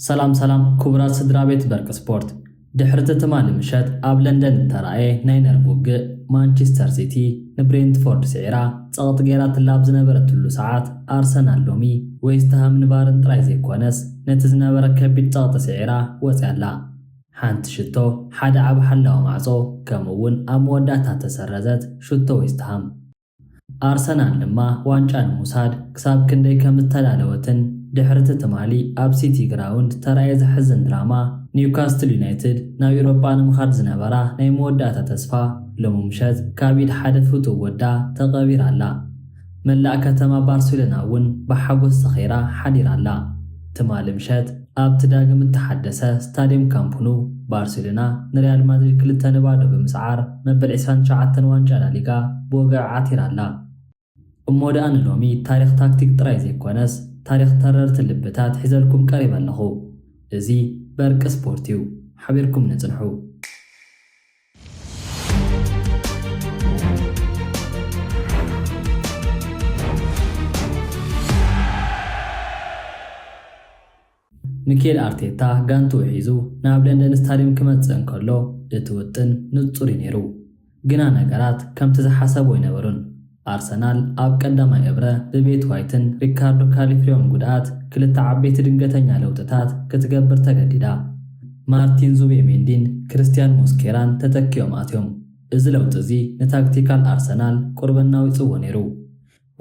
سلام كبرات سدرا بيت برك سبورت دحرت تمال مشات اب لندن تراي ناينر بوغ مانشستر سيتي نبرينتفورد سعيرا صوت غيرات اللاب زنبرتلو ساعات ارسنال لومي ويستهام نبارن طراي زيكونس نتزنبر كبيد صوت سعيرا وصالا حانت شتو حدا عب حلاو معصو كمون اموداتا تسرزت شتو ويستهام ارسنال لما وانچان موساد كساب كندي كمتلالوتن دحرت تمالي اب سيتي جراوند تراي زحزن دراما نيوكاستل يونايتد ناو يوروبا نمخاد زنبرا ناي موداتا تسفا لممشت كابيد حدث فتو ودا تقبير الله ملا كتما بارسلونا ون بحقوس صخيرا حدير الله تمال مشت اب تداغم التحدثة ستاديوم كامبونو بارسلونا نريال مدريد كلتا نبادو بمسعار مبل عسان شعاتن وانجالا ليغا بوغا عاتير الله امودان لومي تاريخ تاكتيك ترايزي كونس تاريخ تررت اللبتات حزلكم قريبا له ازي برك سبورتيو حبيركم نزنحو ميكيل ارتيتا غانتو حيزو ناب لندن ستاديوم كمتصن كلو اتوتن نصوري نيرو غنا نغرات كم تزحسبو ينبرون ارسنال اب قدما يبره ببيت وايتن ريكاردو كاليفريون غدات كلتا عبيت ድንገተኛ ለውጥታት ከተገበር ተገዲዳ ማርቲን ዙቤሜንዲን ክርስቲያን ሞስኬራን ተተኪዮም አትዮም እዚ ለውጥ እዚ ነታክቲካል አርሰናል ቁርበናው ጽወኔሩ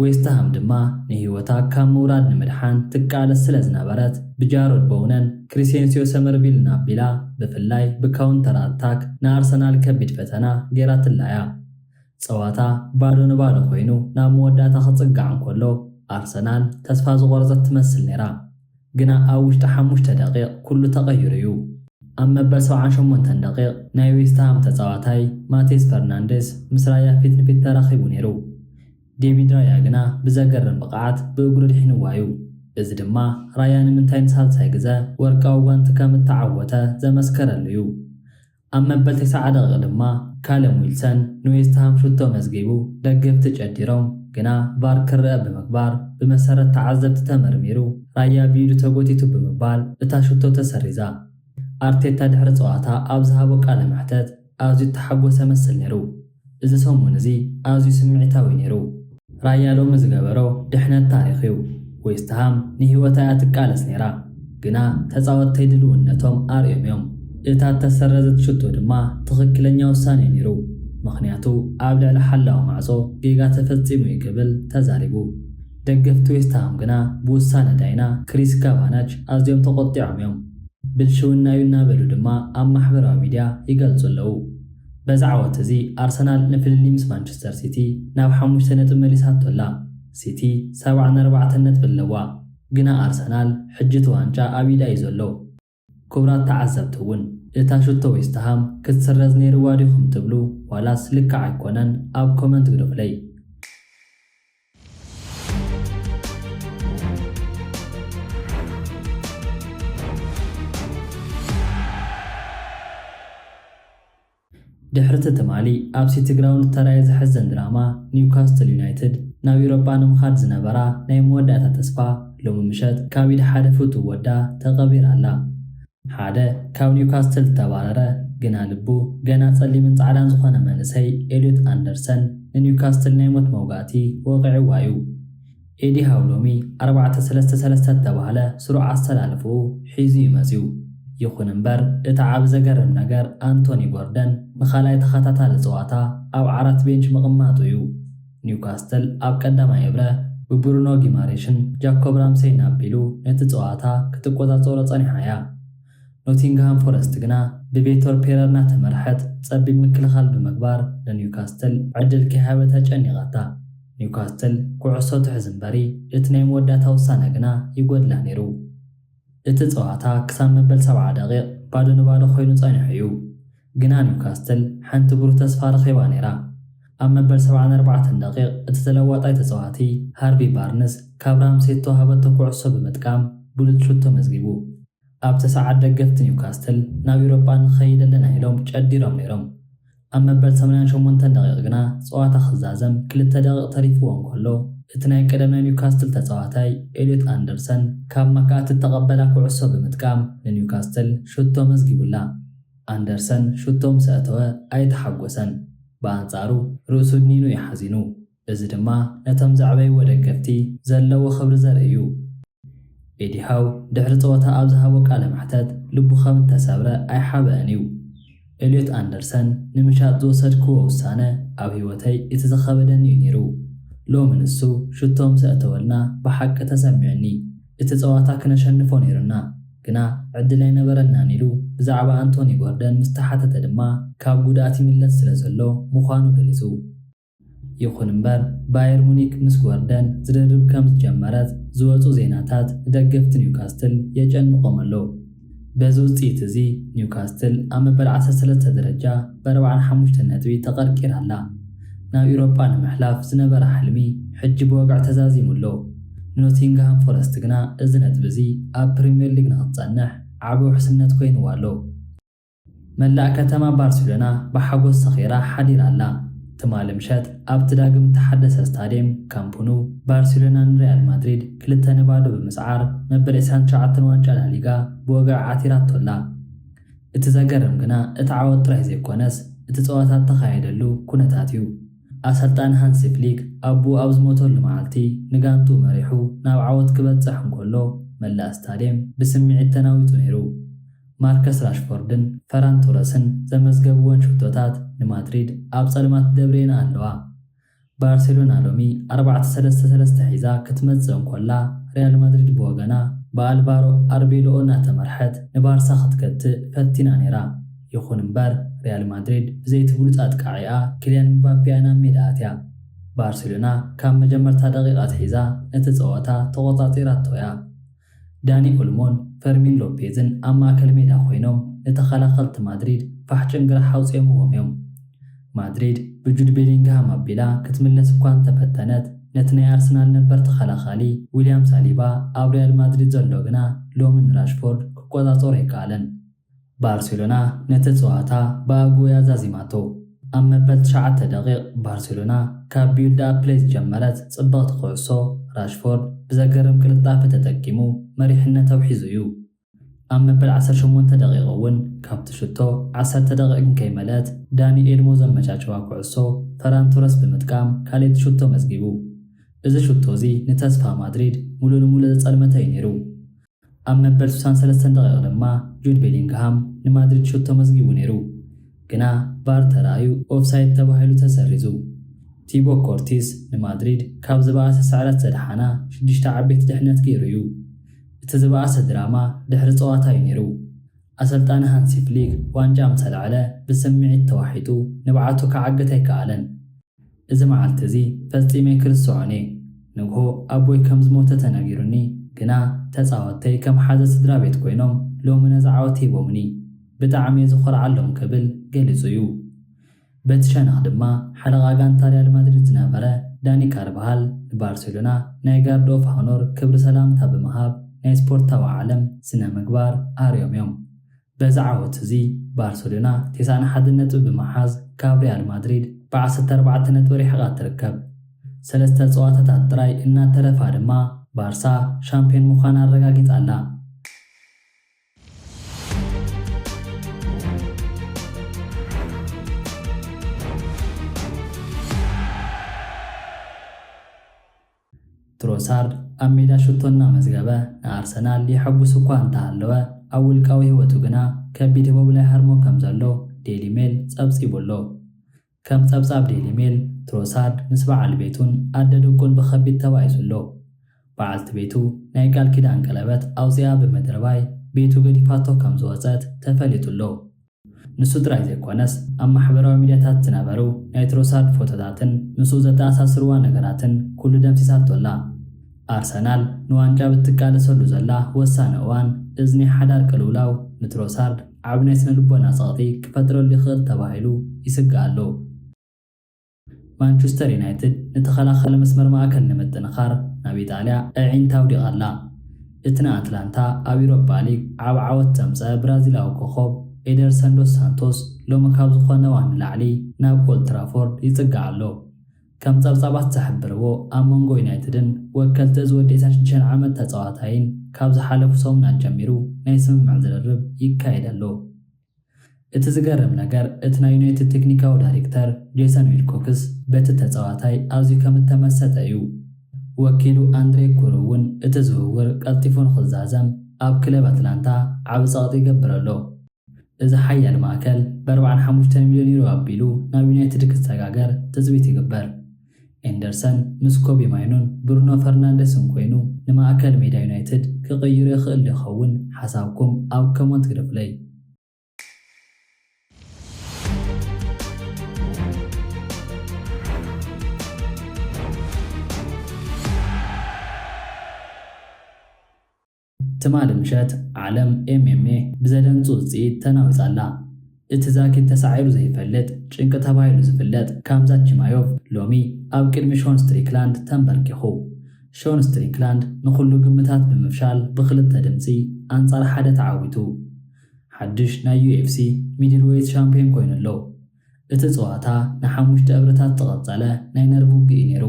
ዌስትሃም ድማ ንህይወታ ካሙራድ ንምድሓን ትቃለስ ስለዝነበረት ብጃሮድ በውነን ክሪስቴንሲዮ ሰመርቪል ናቢላ በፍላይ በካውንተር አታክ ናርሰናል ከቢድ ፈተና ጌራትላያ ጸዋታ ባዶ ንባዶ ኮይኑ ናብ መወዳታ ክጽጋዕ እንከሎ አርሰናል ተስፋ ዝቆርጸት ትመስል ነራ ግና አውሽተ 5 ደቂቅ ኩሉ ተቀይሩ እዩ አመበል 78 ደቂቅ ናይ ዌስትሃም ተጻዋታይ ማቴስ ፈርናንዴስ ምስራያ ፊት ንፊት ተራኺቡ ነይሩ ዴቪድ ራያ ግና ብዘገርም ብቃዓት ብእግሩ ድሕንዋዩ እዚ ድማ ራያን ምንታይ ንሳልሳይ ግዜ ወርቃዊ ጓንቲ ከም ተዓወተ ዘመስከረሉ እዩ አመበል 9 ደቂቅ ድማ ካለም ዊልሰን ንዌስትሃም ሽቶ መዝጊቡ ደገፍቲ ጨዲሮም ግና ቫር ክረአ በመግባር በመሰረት ተዓዘብቲ ተመርሚሩ ራያ ቢዱ ተጎቲቱ በመባል እታ ሽቶ ተሰሪዛ አርቴታ ድሕሪ ጸዋታ ኣብ ዝሃቦ ቃለ መሕተት ኣዝዩ ተሓጎሰ መስል ነይሩ እዚ ሰሙን እዚ ኣዝዩ ስምዒታዊ ነይሩ ራያ ሎሚ ዝገበሮ ድሕነት ታሪኽ እዩ ዌስትሃም ንህይወታ ትቃለስ ነይራ ግና ተጻወተይ ድልውነቶም ኣርዮም እዮም እታ ተሰረዘት ሽቶ ድማ ትኽክለኛ ውሳኔ ነይሩ ምኽንያቱ ኣብ ልዕሊ ሓላዊ ማዕጾ ጌጋ ተፈጺሙ ይክብል ተዛሪቡ ደገፍቲ ዌስትሃም ግና ብውሳነ ዳይና ክሪስ ካቫናች ኣዝዮም ተቆጢዖም እዮም ብልሽውናዩ እናበሉ ድማ ኣብ ማሕበራዊ ሚድያ ይገልጹ ኣለዉ በዛ ዓወት እዚ ኣርሰናል ንፍልሊ ምስ ማንቸስተር ሲቲ ናብ 5 ነጥብ መሊሳቶላ ሲቲ 74 ነጥብ ኣለዋ ግና ኣርሰናል ሕጂ ዋንጫ ኣብ ኢዳ እዩ ዘሎ ክቡራት ተዓዘብቲ እውን እታ ሽቶ ዌስትሃም ክትሰረዝ ነይርዋ ዲኹም ትብሉ ዋላስ ልክዕ ኣይኮነን ኣብ ኮመንት ግድፍለይ ድሕርቲ ተማሊ ኣብ ሲቲ ግራውንድ ተራይ ዝሕዘን ድራማ ኒውካስትል ዩናይትድ ናብ ኤውሮጳ ንምኻድ ዝነበራ ናይ መወዳእታ ተስፋ ሎሚ ምሸት ካብ ኢድ ሓደ ፍቱ ወዳ ተቐቢራላ ሓደ ካብ ኒውካስትል ተባረረ ግና ልቡ ገና ጸሊምን ጻዕዳን ዝኾነ መንሰይ ኤሊዮት ኣንደርሰን ንኒውካስትል ናይ ሞት መውጋእቲ ወቂዕዋ እዩ ኤዲ ሃው ሎሚ 4-3-3 ተባህለ ስሩዕ ኣስተላልፉ ሒዙ ይመጽዩ ይኹን እምበር እቲ ዓብ ዘገርም ነገር አንቶኒ ጎርደን ብኻልኣይ ተኸታታሊ ጸዋታ ኣብ ዓራት ቤንች መቕማጡ እዩ ኒውካስትል ኣብ ቀዳማይ ዕብረ ብብሩኖ ጊማሬሽን ጃኮብ ራምሴይን ኣቢሉ ነቲ ጸዋታ ክትቆጻጸሮ ጸኒሓያ ኖቲንግሃም ፎረስት ግና ብቪክቶር ፔሬራ ተመርሐት ጸቢብ ምክልኻል ብምግባር ለኒውካስትል ዕድል ከሃበ ተጨኒቐታ ኒውካስትል ኩዕሶ ትሕዝ እምበሪ እቲ ናይ መወዳእታ ውሳነ ግና ይጎድላ ነይሩ እቲ ጸዋታ ክሳብ መበል 70 ደቂቕ ባዶ ንባዶ ኮይኑ ጸኒሑ እዩ ግና ኒውካስትል ሓንቲ ብሩህ ተስፋ ረኺባ ነይራ ኣብ መበል 74 ደቂቕ እቲ ተለዋጣይ ተጻዋቲ ሃርቪ ባርንስ ካብ ራምሴይ ተዋህበቶ ኩዕሶ ብምጥቃም ብሉጽ ሽቶ መዝጊቡ ኣብ ተሰዓት ደገፍቲ ኒውካስትል ናብ ኤውሮጳ ንኸይድ ኣለና ኢሎም ጨዲሮም ነይሮም ኣብ መበል 88 ደቂቕ ግና ጸዋታ ክዛዘም 2 ደቂቕ ተሪፍዎ እንከሎ እቲ ናይ ቀደም ኒውካስትል ተጻዋታይ ኤሊዮት ኣንደርሰን ካብ መካት ተቐበላ ኩዕሶ ብምጥቃም ንኒውካስትል ሽቶ መዝጊቡላ። ኣንደርሰን ሽቶ ምስ ኣተወ ኣይተሓጎሰን። ብኣንጻሩ ርእሱ ኒኑ ይሓዚኑ። እዚ ድማ ነቶም ዘዕበይዎ ደገፍቲ ዘለዎ ክብሪ ዘርኢ እዩ። ኤዲ ሃው ድሕሪ ጸወታ ኣብ ዝሃቦ ቃለ መሕተት ልቡ ከም ተሰብረ ኣይሓበአን እዩ። ኤሊዮት ኣንደርሰን ንምሻጥ ዝወሰድክዎ ውሳነ ኣብ ህይወተይ እቲ ዘኸበደኒ እዩ ነይሩ። ሎሚ ንሱ ሽቶ ምስ ኣተወልና ብሓቂ ተሰሚዐኒ። እቲ ጸወታ ክነሸንፎ ነይሩና ግና ዕድል ኣይነበረናን ኢሉ ብዛዕባ ኣንቶኒ ጎርደን ምስ ተሓተተ ድማ ካብ ጉድኣት ይምለስ ስለ ዘሎ ምዃኑ ገሊጹ። ይኹን እምበር ባየር ሙኒክ ምስ ጎርደን ዝድርብ ከም ዝጀመረት ዝወፁ ዜናታት ንደገፍቲ ኒውካስትል የጨንቖም ኣሎ። በዚ ውፅኢት እዚ ኒውካስትል ኣብ መበል 13 ደረጃ ብ45 ነጥቢ ተቐርቂራ ኣላ። ናብ ኢሮጳ ንምሕላፍ ዝነበረ ሕልሚ ሕጂ ብወግዕ ተዛዚሙሎ። ኖቲንግሃም ፎረስት ግና እዚ ነጥቢ እዚ ኣብ ፕሪምየር ሊግ ንኽትጸንሕ ዓቢ ውሕስነት ኮይኑዋ ኣሎ። መላእ ከተማ ባርሴሎና ብሓጎስ ሰኺራ ሓዲራ ኣላ። ትማሊ ምሸት ኣብቲ ዳግም ተሓደሰ ስታድየም ካምፕኑ ባርሴሎናን ሪያል ማድሪድ 2-0 ብምስዓር መበል 29 ዋንጫ ላሊጋ ብወግዕ ዓቲራቶላ። እቲ ዘገርም ግና እቲ ዓወት ጥራይ ዘይኮነስ እቲ ጸወታ ተኻየደሉ ኩነታት እዩ። ኣሰልጣኒ ሃንሲ ፍሊክ ኣቡ ኣብ ዝሞተሉ መዓልቲ ንጋንቱ መሪሑ ናብ ዓወት ክበጽሕ እንከሎ መላእ ስታድየም ብስምዒት ተናዊጡ ነይሩ። ማርከስ ራሽፎርድን ፈራን ቶረስን ዘመዝገብዎን ሽቶታት ንማድሪድ ኣብ ጸልማት ደብሬና ኣለዋ። ባርሴሎና ሎሚ 4-3 ሒዛ ክትመጽእ እንከላ ሪያል ማድሪድ ብወገና ብኣልቫሮ ኣርቤሎኦ እናተመርሐት ንባርሳ ክትከትእ ፈቲና ነይራ። ይኹን እምበር ሪያል ማድሪድ ብዘይቲ ብሉፅ ኣጥቃዒኣ ኪልያን ምባፔ ናብ ሜዳ ኣትያ። ባርሴሎና ካብ መጀመርታ ደቂቓት ሒዛ ነቲ ጸወታ ተቖጻጺራቶ እያ። ዳኒ ኦልሞን ፈርሚን ሎፔዝን ኣብ ማእከል ሜዳ ኮይኖም ንተኸላኸልቲ ማድሪድ ፋሕጭን ግራሕ ኣውፅኦምዎም እዮም። ማድሪድ ብጁድ ቤሊንግሃም ኣቢላ ክትምለስ እኳ እንተፈተነት ነቲ ናይ ኣርሰናል ነበር ተኸላኻሊ ዊልያም ሳሊባ ኣብ ሪያል ማድሪድ ዘሎ ግና ሎሚ ራሽፎርድ ክቆጻጸሮ ኣይከኣለን። ባርሴሎና ነቲ ጸወታ ብኣጉያ ዛዚማቶ። ኣብ መበል 9 ደቂቕ ባርሴሎና ካብ ቢልድ ኣፕ ፕሌይ ዝጀመረት ጽብቕቲ ኩዕሶ ራሽፎርድ ብዘገርም ቅልጣፈ ተጠቂሙ መሪሕነት ኣውሒዙ እዩ። ኣብ መበል 18 ደቂቕ እውን ካብቲ ሽቶ 10 ደቂቕ ከይመልአት ዳኒ ኤልሞ ዘመቻቸዋ ኩዕሶ ፈራን ቶረስ ብምጥቃም ካልእቲ ሽቶ መዝጊቡ። እዚ ሽቶ እዚ ንተስፋ ማድሪድ ሙሉእ ንሙሉእ ዘጸልመተ እዩ ነይሩ። ኣብ መበል 63 ደቂቕ ድማ ጁድ ቤሊንግሃም ንማድሪድ ሽቶ መዝጊቡ ነይሩ ግና ባር ተራእዩ ኦፍሳይድ ተባሂሉ ተሰሪዙ። ቲቦ ኮርቲስ ንማድሪድ ካብ ዝበኣሰ ስዕረት ዘድሓና 6 ዓበይቲ ድሕነት ገይሩ እዩ። እቲ ዝበኣሰ ድራማ ድሕሪ ጸወታ እዩ ነይሩ። ኣሰልጣኒ ሃንሲ ፍሊክ ዋንጫ ምስ ለዓለ ብስምዒት ተዋሒጡ ንባዓቱ ክዓግት ኣይከኣለን። እዚ መዓልቲ እዚ ፈጺመ ክርስቶዖኔ ንግሆ ኣቦይ ከም ዝሞተ ተነጊሩኒ ግና ተጻወተይ ከም ሓዘ ስድራ ቤት ኮይኖም ሎሚ ነዚ ዓወት ሂቦምኒ ብጣዕሚ ዝኮርዓሎም ክብል ገሊጹ እዩ። በቲ ሸነኽ ድማ ሓለቓ ጋንታ ሪያል ማድሪድ ዝነበረ ዳኒ ካርቫሃል ንባርሴሎና ናይ ጋርድ ኦፍ ሃኖር ክብሪ ሰላምታ ብምሃብ ናይ ስፖርታዊ ዓለም ስነ ምግባር ኣርዮም እዮም። በዚ ዓወት እዚ ባርሴሎና 91 ነጥቢ ብምሓዝ ካብ ሪያል ማድሪድ ብ14 ነጥቢ ሪሕቓ ትርከብ። 3 ጸወታታት ጥራይ እናተረፋ ድማ ባርሳ ሻምፒዮን ምዃና ኣረጋጊጻላ። ትሮሳርድ ኣብ ሜዳ ሽቶና መዝገበ ንኣርሰናል ይሐጉስ እኳ እንተሃለወ ኣብ ውልቃዊ ህይወቱ ግና ከቢድ ህቦብ ላይ ሃርሞ ከም ዘሎ ዴይሊ ሜል ጸብጺቡሎ። ከም ጸብጻብ ዴይሊ ሜል ትሮሳርድ ምስ በዓል ቤቱን ኣደድቁን ብኸቢድ ተባይሱሎ። በዓልቲ ቤቱ ናይ ቃል ኪዳን ቀለበት ኣውፅያ ብምድርባይ ቤቱ ገዲፋቶ ከም ዝወፀት ተፈሊጡሎ። ንሱ ጥራይ ዘይኮነስ ኣብ ማሕበራዊ ሚድያታት ዝነበሩ ናይ ትሮሳርድ ፎቶታትን ንሱ ዘተኣሳስርዋ ነገራትን ኩሉ ደምሲሳቶላ። ኣርሰናል ንዋንጫ ብትቃለሰሉ ዘላ ወሳነ እዋን እዝኒ ሓዳር ቅልውላው ንትሮሳርድ ዓብ ናይ ስነ ልቦና ጸቕጢ ክፈጥረሉ ይኽእል ተባሂሉ ይስግኣሎ። ማንቸስተር ዩናይትድ ንተኸላኸለ መስመር ማእከል ንምጥንኻር ናብ ኢጣልያ ኣዒንታ ኣውዲቓላ። እቲ ንኣትላንታ ኣብ ኢሮፓ ሊግ ዓብ ዓወት ዘምፀአ ብራዚላዊ ኮኸብ ኤደርሰን ዶስ ሳንቶስ ሎሚ ካብ ዝኾነ ዋን ላዕሊ ናብ ኦልድ ትራፎርድ ይጽጋዕ ኣሎ። ከም ጸብጻባት ዝሕብርዎ ኣብ መንጎ ዩናይትድን ወከልቲ ዝወዲ 16 ዓመት ተጻዋታይን ካብ ዝሓለፉ ሰሙናት ጀሚሩ ናይ ስምምዕ ዝርርብ ይካየድ ኣሎ። እቲ ዝገርም ነገር እቲ ናይ ዩናይትድ ቴክኒካዊ ዳይሬክተር ጄሰን ዊልኮክስ በቲ ተጻዋታይ ኣዝዩ ከም እተመሰጠ እዩ። ወኪሉ ኣንድሬ ኩሩ እውን እቲ ዝውውር ቀልጢፉ ንኽዛዘም ኣብ ክለብ ኣትላንታ ዓቢ ጸቕጢ ይገብር ኣሎ። እዚ ሓያል ማእከል ብ45 ሚልዮን ዩሮ ኣቢሉ ናብ ዩናይትድ ክሰጋገር ትጽቢት ይግበር። ኤንደርሰን ምስ ኮቢ ማይኑን ብሩኖ ፈርናንደስን ኮይኑ ንማእከል ሜዳ ዩናይትድ ክቕይሩ ይኽእል ይኸውን ሓሳብኩም ኣብ ኮመንት ግድፍለይ። ትማል ምሸት ዓለም MMA ብዘደንጹ ውጽኢት ተናዊጻላ። እቲ ዛኪት ተሳዒሩ ዘይፈልጥ ጭንቂ ተባሂሉ ዝፍለጥ ካምዛ ቺማዮቭ ሎሚ ኣብ ቅድሚ ሾን ስትሪክላንድ ተንበርኪኹ። ሾን ስትሪክላንድ ንኹሉ ግምታት ብምፍሻል ብኽልተ ድምፂ ኣንጻር ሓደ ተዓዊቱ። ሓድሽ ናይ UFC ሚድልዌይት ሻምፒዮን ኮይኑ ኣሎ። እቲ ጸዋታ ን5 እብርታት ተቐጸለ ናይ ነርቭ ውግኢ ነይሩ።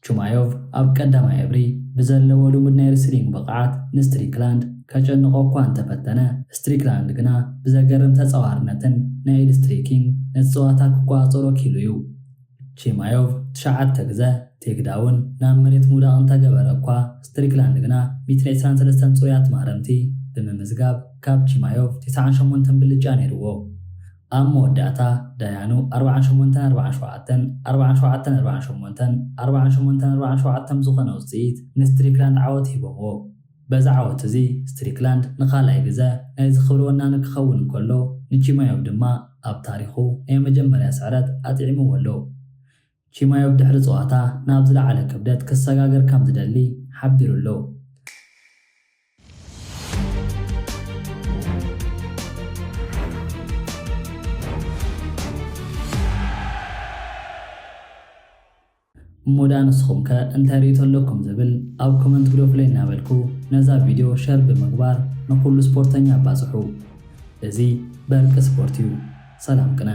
ቺማዮቭ ኣብ ቀዳማይ እብሪ ብዘለዎ ልሙድ ናይ ሬስሊንግ ብቕዓት ንስትሪክላንድ ከጨንቆ እኳ እንተፈተነ ስትሪክላንድ ግና ብዘገርም ተጻዋርነትን ናይ ኢድ ስትሪኪንግ ነቲ ጸዋታ ክቋጸሮ ኪሉ እዩ። ቺማዮቭ 9 ግዜ ቴክዳውን ናብ መሬት ሙዳቕ እንተገበረ እኳ ስትሪክላንድ ግና 123 ጽሩያት ማረምቲ ብምምዝጋብ ካብ ቺማዮቭ 98 ብልጫ ነይርዎ። ኣብ መወዳእታ ዳያኑ 48-47 47-48 48-47 ዝኾነ ውጽኢት ንስትሪክላንድ ዓወት ሂቦምዎ። በዛ ዓወት እዚ ስትሪክላንድ ንኻልኣይ ግዜ ናይ ዝኽብሪ ወናኒ ክኸውን እንከሎ ንቺማዮቭ ድማ ኣብ ታሪኹ ናይ መጀመርያ ስዕረት ኣጥዒምዎ ኣሎ። ቺማዮቭ ድሕሪ ጸዋታ ናብ ዝለዓለ ክብደት ክሰጋገር ከም ዝደሊ ሓቢሩ ኣሎ። እሞዳ ንስኹም ከ እንታይ ሪኢቶ ኣለኩም ዝብል ኣብ ኮመንት ግደፍለይ እናበልኩ ነዛ ቪድዮ ሸር ብምግባር ንኩሉ ስፖርተኛ ኣባጽሑ። እዚ በርቂ ስፖርት እዩ። ሰላም ቅነ